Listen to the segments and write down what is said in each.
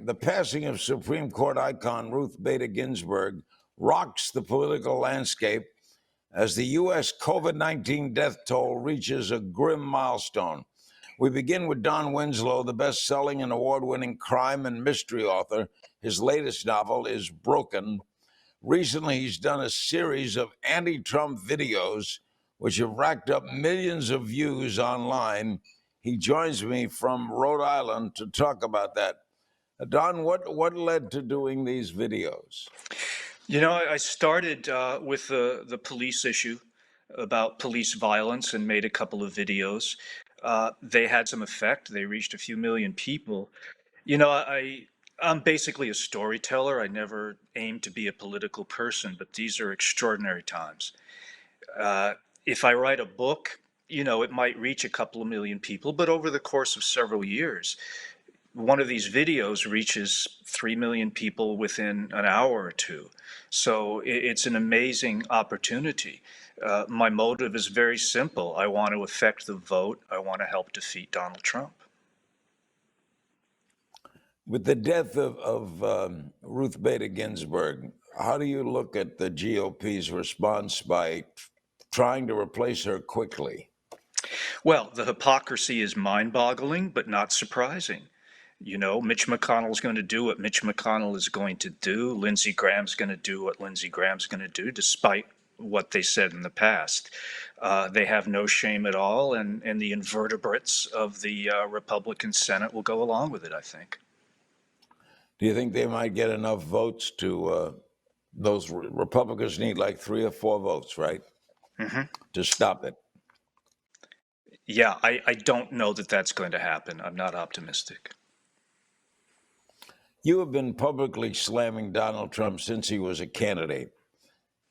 the passing of Supreme Court icon Ruth Bader Ginsburg rocks the political landscape as the U.S. COVID-19 death toll reaches a grim milestone. We begin with Don Winslow, the best-selling and award-winning crime and mystery author. His latest novel is Broken. Recently, he's done a series of anti-Trump videos, which have racked up millions of views online. He joins me from Rhode Island to talk about that. Don, what led to doing these videos? You know, I started with the police issue about police violence and made a couple of videos. They had some effect. They reached a few million people. You know, I'm basically a storyteller. I never aimed to be a political person, but these are extraordinary times. Uh, if I write a book, you know, it might reach a couple of million people, but over the course of several years, one of these videos reaches 3 million people within an hour or two. So it's an amazing opportunity. My motive is very simple. I want to affect the vote. I want to help defeat Donald Trump. With the death of Ruth Bader Ginsburg, how do you look at the GOP's response by trying to replace her quickly? Well, the hypocrisy is mind-boggling, but not surprising. You know, Mitch McConnell's going to do what Mitch McConnell is going to do. Lindsey Graham's going to do what Lindsey Graham's going to do, despite what they said in the past. They have no shame at all, and the invertebrates of the Republican Senate will go along with it, I think. Do you think they might get enough votes to, those Republicans need like 3 or 4 votes, right? Mm-hmm. To stop it. Yeah, I don't know that that's going to happen. I'm not optimistic. You have been publicly slamming Donald Trump since he was a candidate.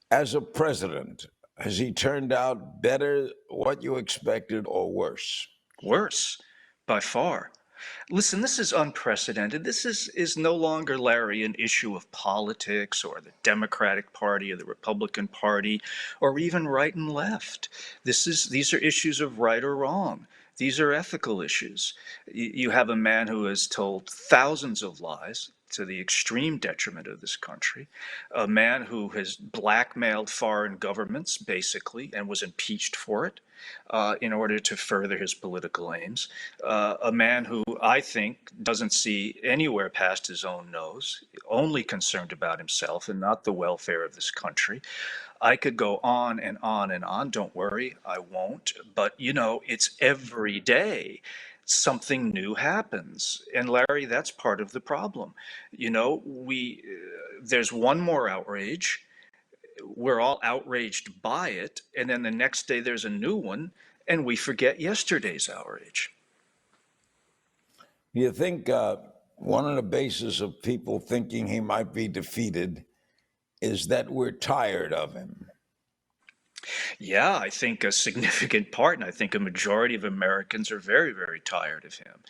As a president, has he turned out better, what you expected, or worse? Worse, by far. Listen, this is unprecedented. This is no longer, Larry, an issue of politics or the Democratic Party or the Republican Party or even right and left. These are issues of right or wrong. These are ethical issues. You have a man who has told thousands of lies to the extreme detriment of this country, a man who has blackmailed foreign governments, basically, and was impeached for it in order to further his political aims, a man who I think doesn't see anywhere past his own nose, only concerned about himself and not the welfare of this country. I could go on and on and on. Don't worry, I won't. But, you know, it's every day something new happens. And Larry, that's part of the problem. You know, there's one more outrage. We're all outraged by it. And then the next day there's a new one, and we forget yesterday's outrage. Do you think one of the bases of people thinking he might be defeated is that we're tired of him? Yeah, I think a significant part, and I think a majority of Americans are very, very tired of him.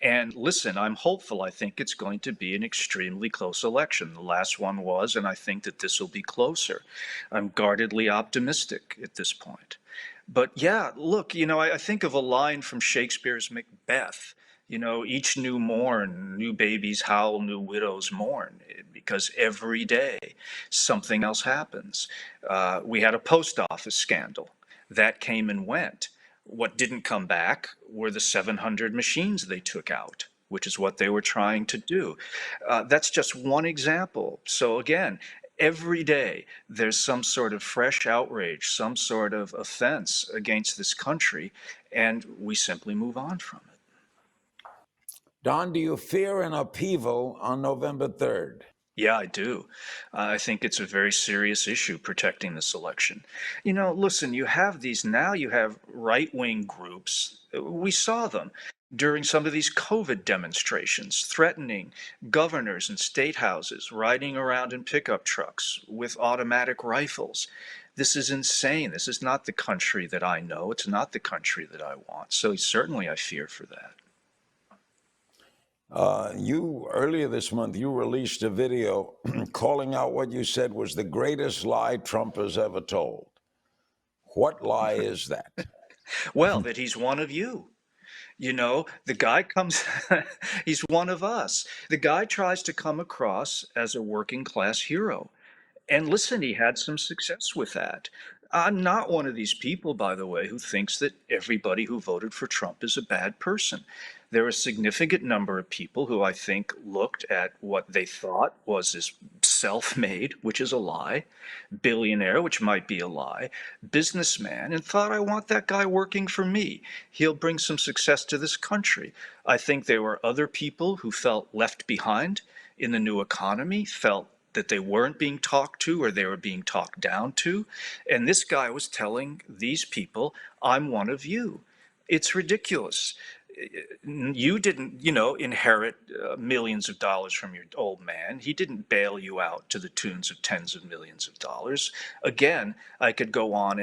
And listen, I'm hopeful. I think it's going to be an extremely close election. The last one was, and I think that this will be closer. I'm guardedly optimistic at this point. But yeah, look, you know, I think of a line from Shakespeare's Macbeth. You know, each new morn, new babies howl, new widows mourn, because every day something else happens. We had a post office scandal that came and went. What didn't come back were the 700 machines they took out, which is what they were trying to do. That's just one example. So again, every day there's some sort of fresh outrage, some sort of offense against this country, and we simply move on from it. Don, do you fear an upheaval on November 3rd? Yeah, I do. I think it's a very serious issue protecting this election. You know, listen, you have right-wing groups. We saw them during some of these COVID demonstrations, threatening governors and state houses, riding around in pickup trucks with automatic rifles. This is insane. This is not the country that I know. It's not the country that I want. So certainly I fear for that. Earlier this month, you released a video calling out what you said was the greatest lie Trump has ever told. What lie is that? Well, that he's one of you. The guy comes, he's one of us. The guy tries to come across as a working class hero. And listen, he had some success with that. I'm not one of these people, by the way, who thinks that everybody who voted for Trump is a bad person. There are a significant number of people who I think looked at what they thought was this self made, which is a lie, billionaire, which might be a lie, businessman, and thought, I want that guy working for me. He'll bring some success to this country. I think there were other people who felt left behind in the new economy, felt that they weren't being talked to or they were being talked down to. And this guy was telling these people, I'm one of you. It's ridiculous. You didn't, inherit millions of dollars from your old man. He didn't bail you out to the tunes of tens of millions of dollars. Again, I could go on,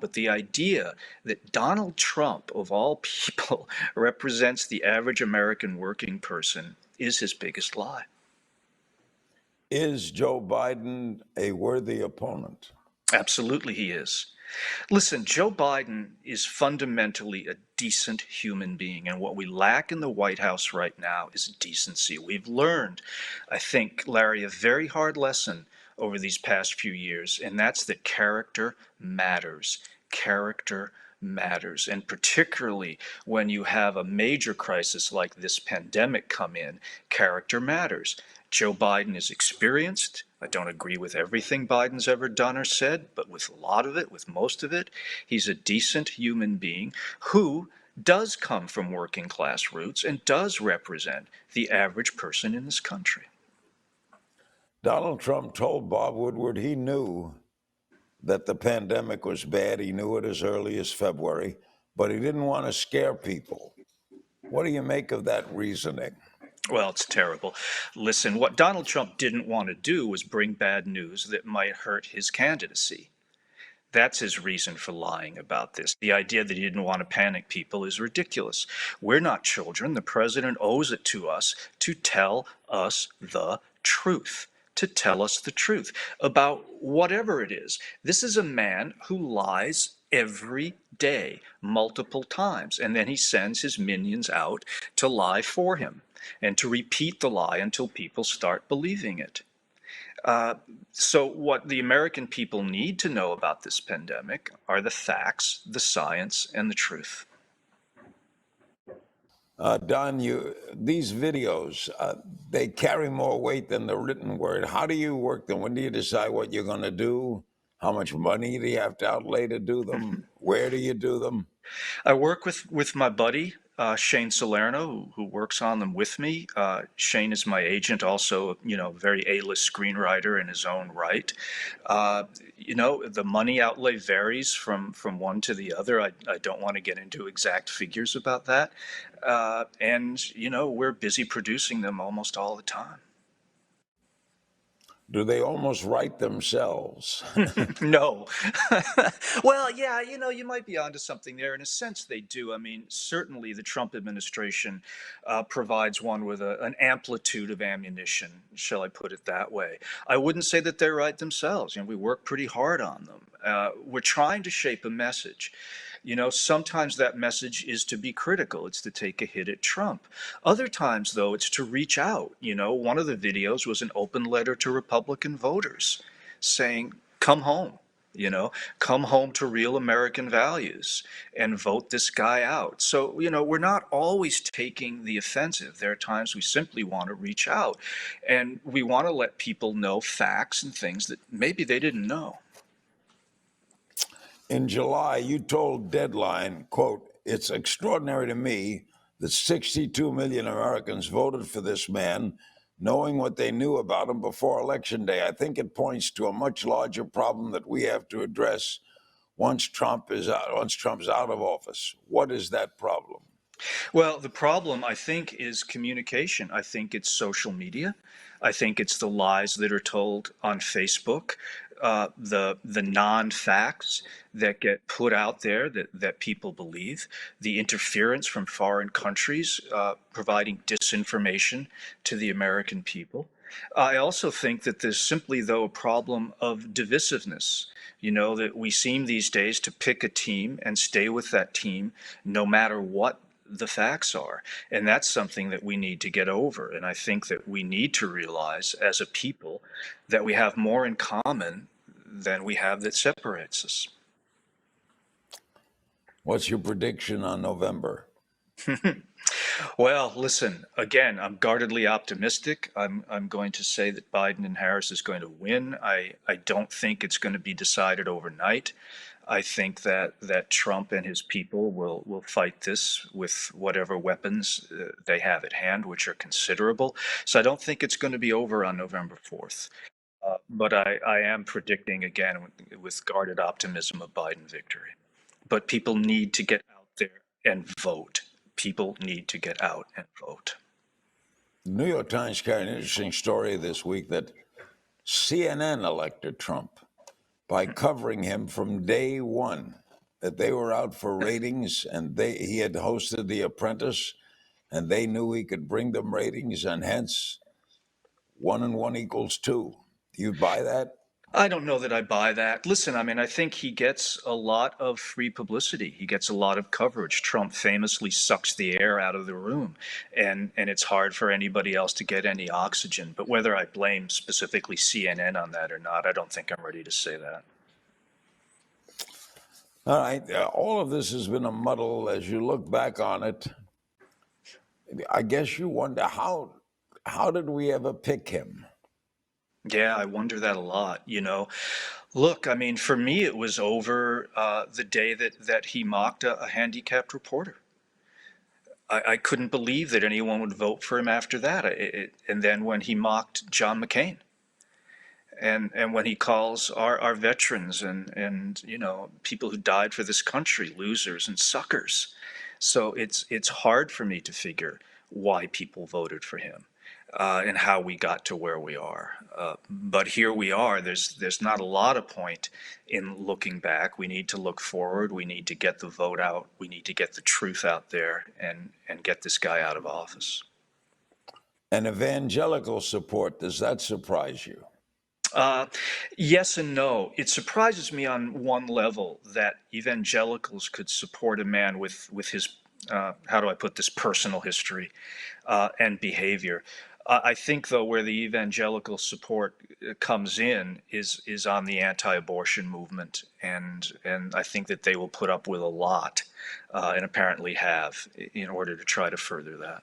but the idea that Donald Trump, of all people, represents the average American working person is his biggest lie. Is Joe Biden a worthy opponent? Absolutely, he is. Listen, Joe Biden is fundamentally a decent human being, and what we lack in the White House right now is decency. We've learned, I think, Larry, a very hard lesson over these past few years, and that's that character matters. Character matters. And particularly when you have a major crisis like this pandemic come in, character matters. Joe Biden is experienced. I don't agree with everything Biden's ever done or said, but with a lot of it, with most of it, he's a decent human being who does come from working class roots and does represent the average person in this country. Donald Trump told Bob Woodward he knew that the pandemic was bad. He knew it as early as February, but he didn't want to scare people. What do you make of that reasoning? Well, it's terrible. Listen, what Donald Trump didn't want to do was bring bad news that might hurt his candidacy. That's his reason for lying about this. The idea that he didn't want to panic people is ridiculous. We're not children. The president owes it to us to tell us the truth. To tell us the truth about whatever it is. This is a man who lies every day, multiple times, and then he sends his minions out to lie for him and to repeat the lie until people start believing it. So what the American people need to know about this pandemic are the facts, the science, and the truth. Don, these videos, they carry more weight than the written word. How do you work them? When do you decide what you're going to do? How much money do you have to outlay to do them? Where do you do them? I work with my buddy, Shane Salerno, who works on them with me. Shane is my agent, also, very A-list screenwriter in his own right. The money outlay varies from one to the other. I don't want to get into exact figures about that. We're busy producing them almost all the time. Do they almost write themselves? No. Well, yeah, you might be onto something there. In a sense, they do. I mean, certainly the Trump administration provides one with an amplitude of ammunition, shall I put it that way. I wouldn't say that they write themselves. We work pretty hard on them. We're trying to shape a message. Sometimes that message is to be critical. It's to take a hit at Trump. Other times, though, it's to reach out. One of the videos was an open letter to Republican voters saying, come home, come home to real American values and vote this guy out. So, we're not always taking the offensive. There are times we simply want to reach out and we want to let people know facts and things that maybe they didn't know. In July, you told Deadline, quote, "It's extraordinary to me that 62 million Americans voted for this man, knowing what they knew about him before Election Day. I think it points to a much larger problem that we have to address once Trump's out of office." What is that problem? Well, the problem, I think, is communication. I think it's social media. I think it's the lies that are told on Facebook, the non-facts that get put out there that people believe, the interference from foreign countries providing disinformation to the American people. I also think that there's simply, though, a problem of divisiveness. That we seem these days to pick a team and stay with that team no matter what the facts are. And that's something that we need to get over. And I think that we need to realize as a people that we have more in common than we have that separates us. What's your prediction on November? Well, listen, again, I'm guardedly optimistic. I'm going to say that Biden and Harris is going to win. I don't think it's going to be decided overnight. I think that Trump and his people will fight this with whatever weapons they have at hand, which are considerable. So I don't think it's going to be over on November 4th. But I am predicting again with guarded optimism a Biden victory. But people need to get out there and vote. People need to get out and vote. The New York Times carried an interesting story this week that CNN elected Trump by covering him from day one, that they were out for ratings and he had hosted The Apprentice and they knew he could bring them ratings, and hence 1 and 1 equals 2. Do you buy that? I don't know that I buy that. Listen, I mean, I think he gets a lot of free publicity. He gets a lot of coverage. Trump famously sucks the air out of the room, and it's hard for anybody else to get any oxygen. But whether I blame specifically CNN on that or not, I don't think I'm ready to say that. All right. All of this has been a muddle as you look back on it. I guess you wonder how did we ever pick him? Yeah, I wonder that a lot, Look, I mean, for me, it was over the day that he mocked a handicapped reporter. I couldn't believe that anyone would vote for him after that. And then when he mocked John McCain, and when he calls our veterans and people who died for this country losers and suckers. So it's hard for me to figure why people voted for him. And how we got to where we are. But here we are. There's not a lot of point in looking back. We need to look forward. We need to get the vote out. We need to get the truth out there and get this guy out of office. And evangelical support, does that surprise you? Yes and no. It surprises me on one level that evangelicals could support a man with his, how do I put this, personal history and behavior. I think, though, where the evangelical support comes in is on the anti-abortion movement, and I think that they will put up with a lot, and apparently have, in order to try to further that.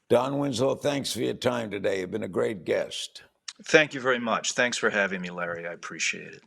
Don Winslow, thanks for your time today. You've been a great guest. Thank you very much. Thanks for having me, Larry. I appreciate it.